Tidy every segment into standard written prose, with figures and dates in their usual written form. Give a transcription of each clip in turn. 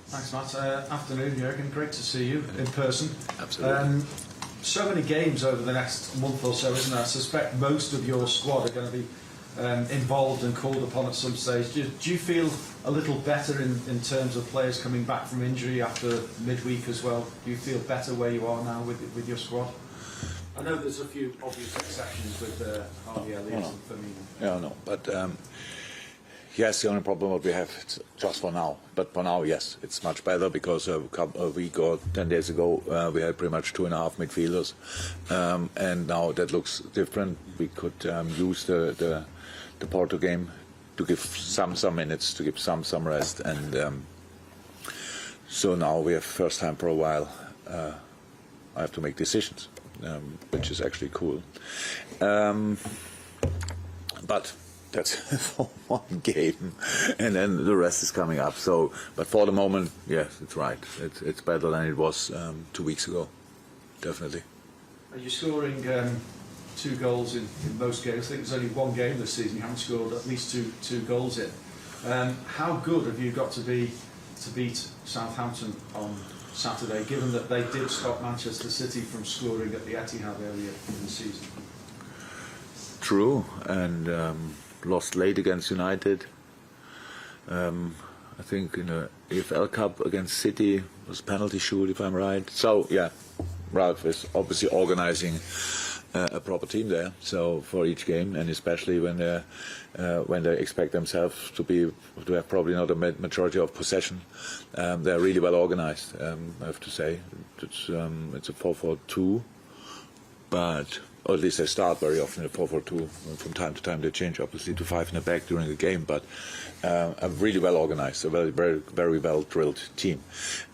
Thanks, Matt. Afternoon, Jurgen. Great to see you in person. Absolutely. So many games over the next month or so, isn't there? I suspect most of your squad are going to be involved and called upon at some stage. Do you feel a little better in terms of players coming back from injury after midweek as well? Do you feel better where you are now with your squad? I know there's a few obvious exceptions with Harvey Elliott and Firmino. Yeah, no, but yes, the only problem what we have just for now. But for now, yes, it's much better because a week or 10 days ago we had pretty much 2.5 midfielders, and now that looks different. We could use the Porto game to give some minutes, to give some rest, and so now we have first time for a while. I have to make decisions, which is actually cool, but that's for one game, and then the rest is coming up. So, but for the moment, yes, it's right. It's better than it was 2 weeks ago, definitely. Are you scoring 2 goals in most games? I think there's only one game this season you haven't scored at least two goals in. How good have you got to be to beat Southampton on Saturday, given that they did stop Manchester City from scoring at the Etihad earlier in the season? True, and lost late against United. I think in the EFL Cup against City was a penalty shoot, if I'm right. So yeah, Ralph is obviously organising a proper team there. So for each game, and especially when they expect themselves to have probably not a majority of possession, they're really well organised. I have to say, it's a 4-4-2, but. Or at least they start very often in a 4-4-2. From time to time they change, obviously, to 5 in the back during the game. But a really well organised, a very well drilled team,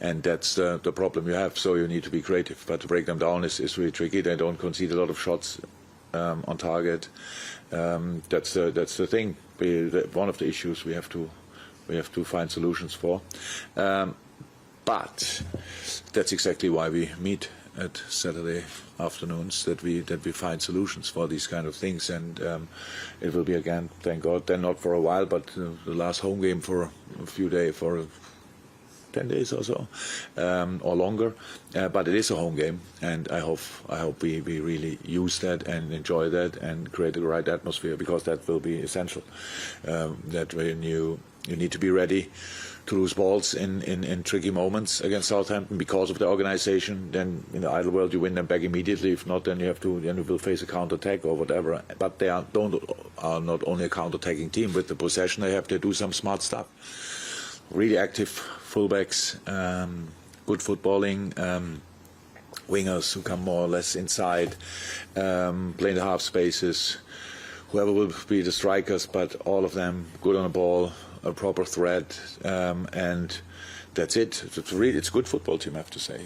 and that's the problem you have. So you need to be creative. But to break them down is really tricky. They don't concede a lot of shots on target. That's the thing. One of the issues we have to find solutions for. But that's exactly why we meet at Saturday afternoons, that we find solutions for these kind of things, and it will be again, thank God, then not for a while, but the last home game for a few days, for 10 days or so, or longer. But it is a home game, and I hope we really use that and enjoy that and create the right atmosphere, because that will be essential. That when you need to be ready to lose balls in tricky moments against Southampton because of the organisation. Then in the ideal world you win them back immediately. If not, then you will face a counter-attack or whatever. But they are not only a counter-attacking team. With the possession they have to do some smart stuff. Really active fullbacks, good footballing, wingers who come more or less inside, play in the half spaces. Whoever will be the strikers, but all of them good on the ball, a proper threat, and that's it. It's a good football team, I have to say.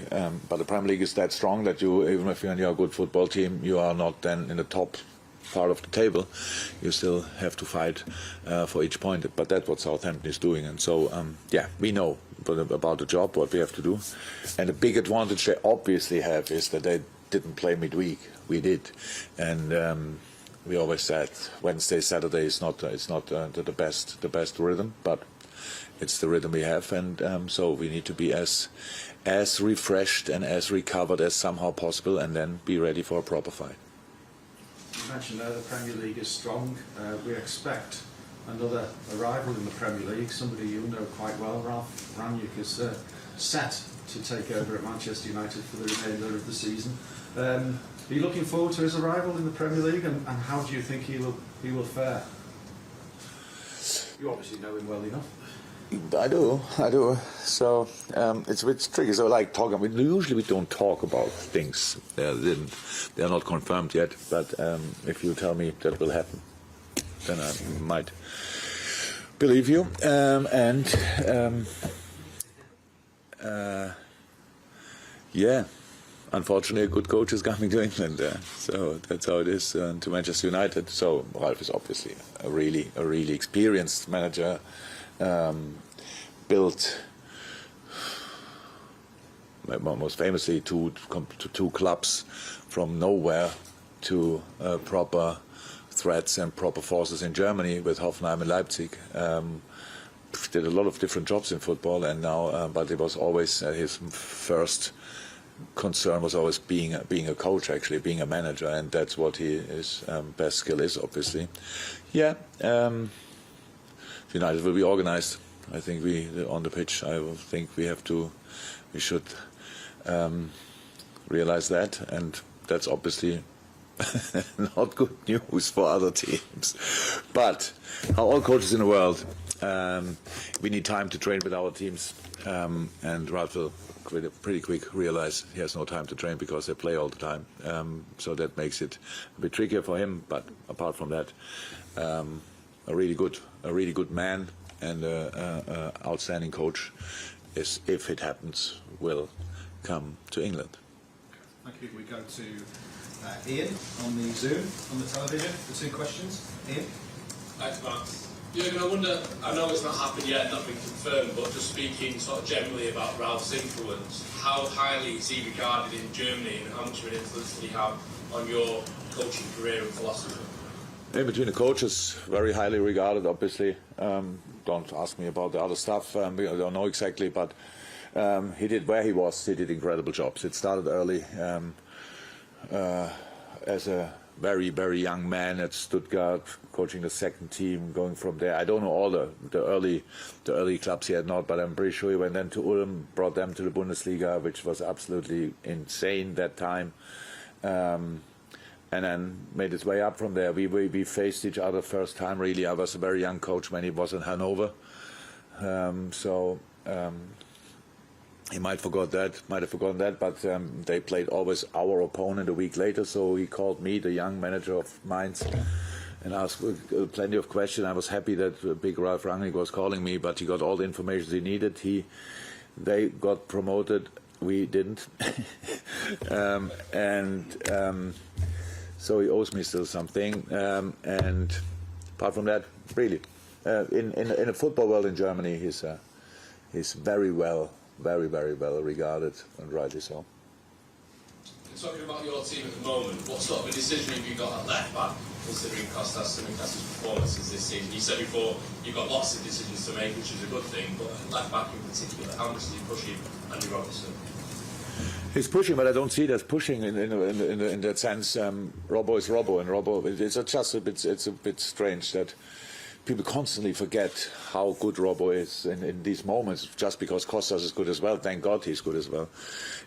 But the Premier League is that strong that even if you're a good football team, you are not then in the top part of the table. You still have to fight for each point. But that's what Southampton is doing, and so yeah, we know about the job, what we have to do. And the big advantage they obviously have is that they didn't play midweek. We did, and. We always said Wednesday, Saturday is not the best rhythm, but it's the rhythm we have, and so we need to be as refreshed and as recovered as somehow possible, and then be ready for a proper fight. You mentioned there the Premier League is strong. We expect another arrival in the Premier League, somebody you know quite well. Ralph Rangnick is set to take over at Manchester United for the remainder of the season. Are you looking forward to his arrival in the Premier League, and how do you think he will fare? You obviously know him well enough. I do. So it's a bit tricky. So like talking, usually we don't talk about things. They're not confirmed yet. But if you tell me that will happen, then I might believe you. Yeah. Unfortunately, a good coach is coming to England, so that's how it is to Manchester United. So Ralph is obviously a really experienced manager, built most famously two clubs from nowhere to proper threats and proper forces in Germany with Hoffenheim and Leipzig. did a lot of different jobs in football, and now, but it was always his first concern was always being a coach, actually being a manager, and that's what his best skill is, obviously. Yeah, United will be organised. I think on the pitch. I think we should realise that, and that's obviously not good news for other teams. But all coaches in the world, we need time to train with our teams, and Ralph will pretty quick realize he has no time to train because they play all the time. So that makes it a bit trickier for him. But apart from that, a really good man and an outstanding coach is, if it happens, will come to England. Thank you. We go to Ian on the Zoom, on the television, for 2 questions. Ian? Thanks, Max. Jurgen, I wonder, I know it's not happened yet, not been confirmed, but just speaking sort of generally about Ralph's influence, how highly is he regarded in Germany, and how much of an influence did he have on your coaching career and philosophy? In between the coaches, very highly regarded, obviously. Don't ask me about the other stuff. I don't know exactly, but he did, where he was, he did incredible jobs. It started early as a very, very young man at Stuttgart, coaching the second team, going from there. I don't know all the early clubs he had not, but I'm pretty sure he went then to Ulm, brought them to the Bundesliga, which was absolutely insane that time. And then made his way up from there. We faced each other first time, really. I was a very young coach when he was in Hanover. He might have forgotten that, but they played always our opponent a week later, so he called me, the young manager of Mainz, and asked plenty of questions. I was happy that big Ralf Rangnick was calling me, but he got all the information he needed. They got promoted, we didn't. So he owes me still something, and apart from that, really, in the football world in Germany, he's very well regarded, and rightly so. Talking about your team at the moment, what sort of a decision have you got at left back, considering Kostas and Kostas' performances this season? You said before you've got lots of decisions to make, which is a good thing, but left back in particular, how much is he pushing Andy Robertson? He's pushing, but I don't see it as pushing in that sense. Robbo is Robbo, and Robbo, it's a bit strange that people constantly forget how good Robbo is in these moments, just because Kostas is good as well. Thank God he's good as well.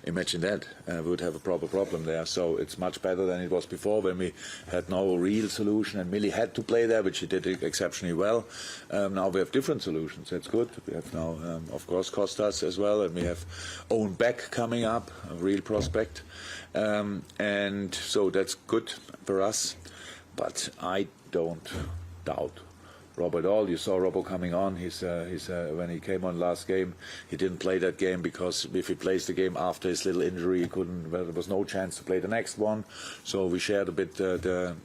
Imagine that. We would have a proper problem there. So it's much better than it was before, when we had no real solution and Millie had to play there, which he did exceptionally well. Now we have different solutions. That's good. We have now, of course, Kostas as well, and we have Owen Beck coming up, a real prospect. And so that's good for us. But I don't doubt Robbo at all. You saw Robbo coming on. When he came on last game, he didn't play that game because if he plays the game after his little injury, he couldn't. Well, there was no chance to play the next one. So we shared a bit the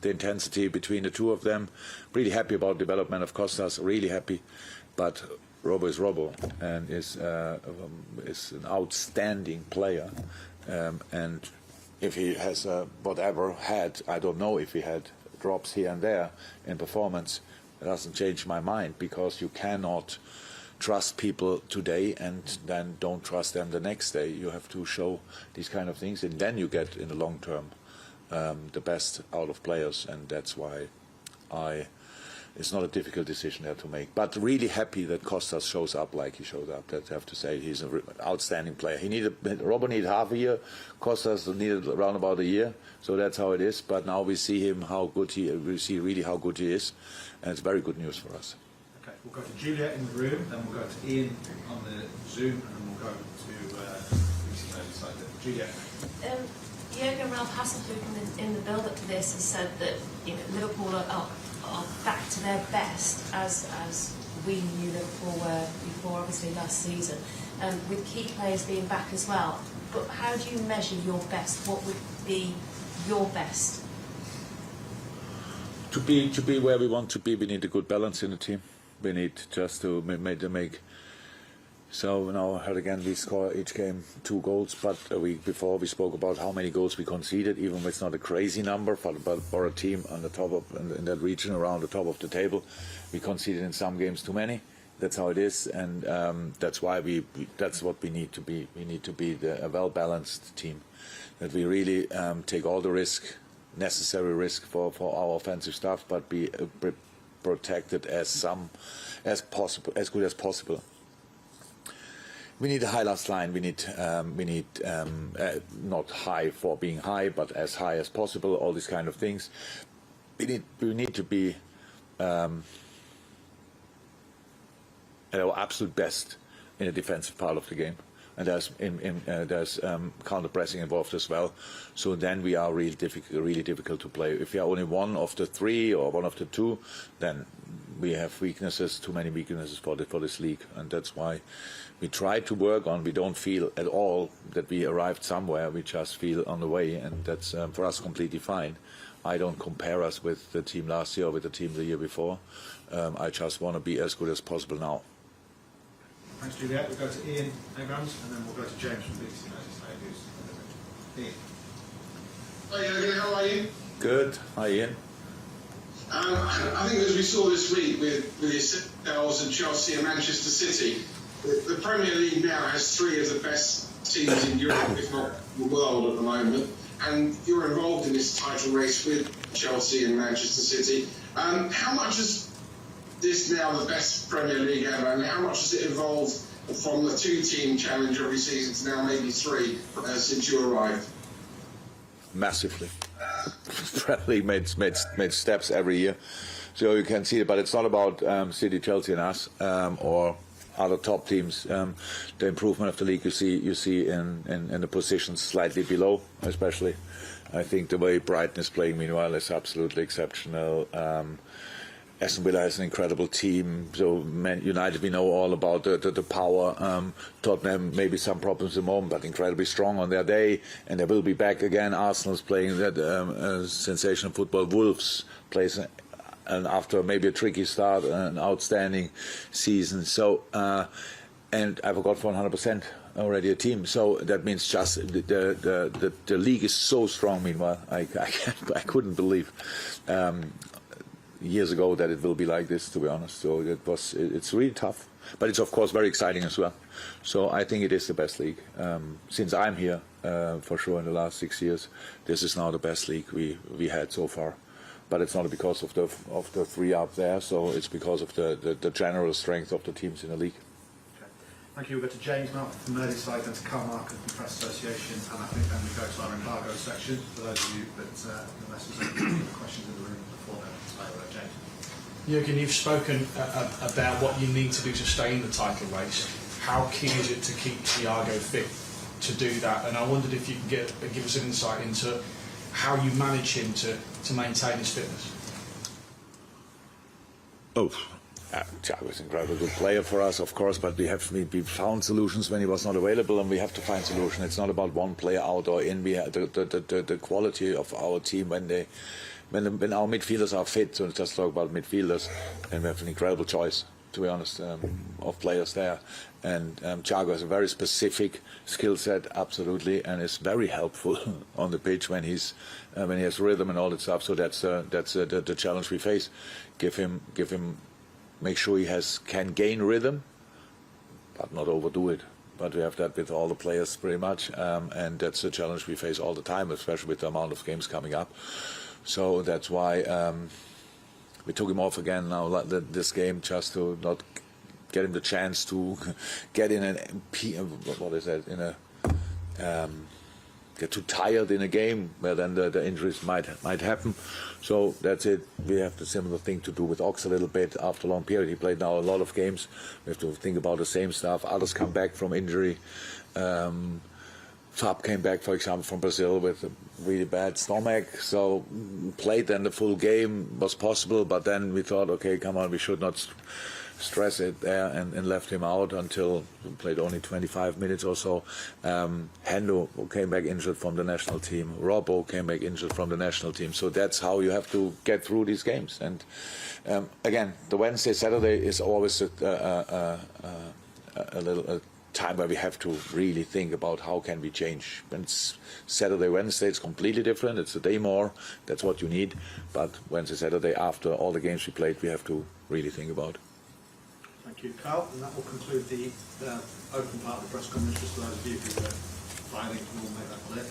intensity between the two of them. Really happy about the development of Kostas. Really happy, but Robbo is Robbo and is an outstanding player. And if he has whatever had, I don't know if he had drops here and there in performance, it doesn't change my mind, because you cannot trust people today and then don't trust them the next day. You have to show these kind of things, and then you get in the long term the best out of players, and that's why it's not a difficult decision there to make. But really happy that Kostas shows up like he showed up. That I have to say, he's an outstanding player. Robbo needed half a year, Kostas needed around about a year. So that's how it is. But now we see him we see really how good he is, and it's very good news for us. Okay, we'll go to Julia in the room, then we'll go to Ian on the Zoom, and then we'll go to Julia. Jurgen Ralph Hasselhoff in the build-up to this has said that Liverpool are back to their best as we knew Liverpool were before, obviously last season, with key players being back as well. But how do you measure your best? What would be your best? To be where we want to be, we need a good balance in the team. We need just to make. So now, again, we score each game 2 goals, but a week before we spoke about how many goals we conceded, even if it's not a crazy number, but for a team on the top of in that region around the top of the table, we conceded in some games too many, That's how it is, and that's why that's what we need to be. We need to be a well-balanced team, that we really take all the necessary risk for our offensive stuff, but be protected as good as possible. We need a high last line. We need not high for being high, but as high as possible. All these kind of things. We need to be at our absolute best in the defensive part of the game, and there's counter pressing involved as well. So then we are really difficult to play. If we are only one of the three or one of the two, then we have weaknesses, too many weaknesses for this league, and that's why we try to work on. We don't feel at all that we arrived somewhere. We just feel on the way, and that's for us completely fine. I don't compare us with the team last year or with the team the year before. I just want to be as good as possible now. Thanks, Juliet. We'll go to Ian Abrams, and then we'll go to James from BBC Ian. Hi Jurgen, how are you? Good. Hi, Ian. I think as we saw this week with yourselves and Chelsea and Manchester City, the Premier League now has three of the best teams in Europe, if not the world at the moment, and you're involved in this title race with Chelsea and Manchester City. How much is this now the best Premier League ever, and how much has it evolved from the two-team challenge every season to now maybe three since you arrived? Massively. Premier League made steps every year, so you can see it. But it's not about City, Chelsea, and us or other top teams. The improvement of the league you see in the positions slightly below, especially. I think the way Brighton is playing meanwhile is absolutely exceptional. Aston Villa has an incredible team. So Man United, we know all about the power. Tottenham, maybe some problems at the moment, but incredibly strong on their day, and they will be back again. Arsenal's playing that sensational football. Wolves plays, and after maybe a tricky start, an outstanding season. So, and I forgot for 100% already a team. So that means just the league is so strong. Meanwhile, I couldn't believe. Years ago that it will be like this, to be honest. So it's really tough, but it's of course very exciting as well. So I think it is the best league since I'm here, for sure. In the last 6 years, this is now the best league we had so far. But it's not because of the three up there. So it's because of the general strength of the teams in the league. Okay. Thank you. We'll go to James Mount from Merseyside, then to Carmark from Press Association, and I think then we go to our embargo section for those of you that unless there's any questions in the room before then. James. Jurgen, you've spoken about what you need to do to stay in the title race. How key is it to keep Thiago fit to do that? And I wondered if you could give us an insight into how you manage him to maintain his fitness. Thiago's an incredibly good player for us, of course, but we found solutions when he was not available, and we have to find solutions. It's not about one player out or in. We have the quality of our team when our midfielders are fit. So let's just talk about midfielders, and we have an incredible choice, to be honest, of players there. And Thiago has a very specific skill set, absolutely, and is very helpful on the pitch when he has rhythm and all that stuff. So that's the challenge we face. Give him. Make sure he can gain rhythm, but not overdo it. But we have that with all the players pretty much, and that's a challenge we face all the time, especially with the amount of games coming up. So that's why we took him off again now this game, just to not get him the chance to get in get too tired in a game where then the injuries might happen. So that's it. We have the similar thing to do with Ox a little bit after a long period. He played now a lot of games. We have to think about the same stuff. Others come back from injury. Fab came back, for example, from Brazil with a really bad stomach. So played then the full game, was possible, but then we thought, okay, come on, we should not stress it there, and left him out until he played only 25 minutes or so. Hendo came back injured from the national team. Robbo came back injured from the national team. So that's how you have to get through these games. And again, the Wednesday, Saturday is always a time where we have to really think about how can we change. When it's Saturday, Wednesday, it's completely different. It's a day more. That's what you need. But Wednesday, Saturday, after all the games we played, we have to really think about. Thank Thank you, Carl. And that will conclude the open part of the press conference. Just for those of you who are filing, we'll make that clear.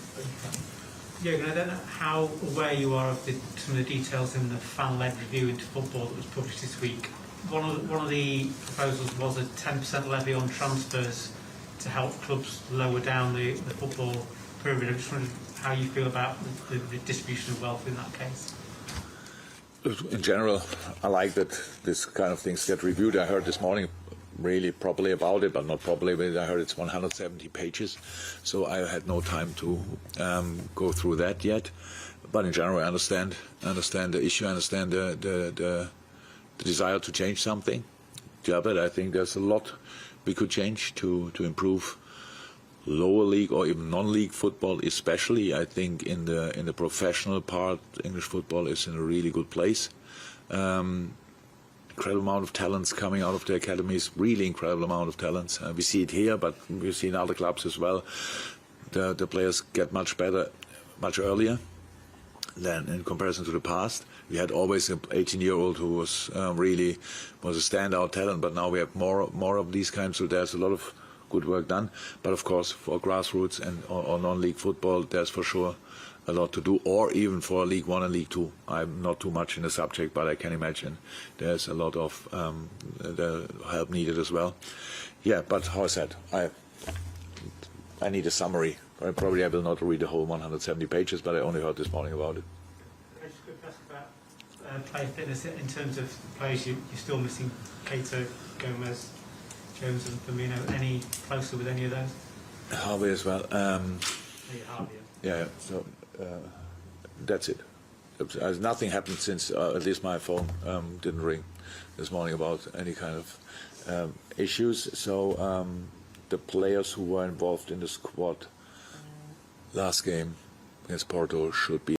Jurgen, I don't know how aware you are of some of the details in the fan-led review into football that was published this week. One of the proposals was a 10% levy on transfers to help clubs lower down the football pyramid. I just wondered how you feel about the distribution of wealth in that case. In general, I like that this kind of things get reviewed. I heard this morning really properly about it, but not properly. But I heard it's 170 pages, so I had no time to go through that yet. But in general, I understand the issue. I understand the desire to change something. Yeah, but I think there's a lot we could change to improve lower league or even non-league football, especially. I think in the professional part, English football is in a really good place. Incredible amount of talents coming out of the academies, really incredible amount of talents. We see it here, but we see in other clubs as well. The players get much better, much earlier than in comparison to the past. We had always an 18-year-old who was really a standout talent, but now we have more of these kinds. So there's a lot of good work done. But of course, for grassroots and or non-league football, there's for sure a lot to do, or even for League One and League Two. I'm not too much in the subject, but I can imagine there's a lot of the help needed as well. Yeah, but how I said, I need a summary. Probably I will not read the whole 170 pages, but I only heard this morning about it. Can I just quickly ask about player fitness in terms of players you're still missing? Cato, Gomez, Jones and Firmino. Any closer with any of those? Harvey as well. Maybe Harvey. Yeah, so that's it. Nothing happened since at least my phone didn't ring this morning about any kind of issues. So the players who were involved in the squad last game against Porto should be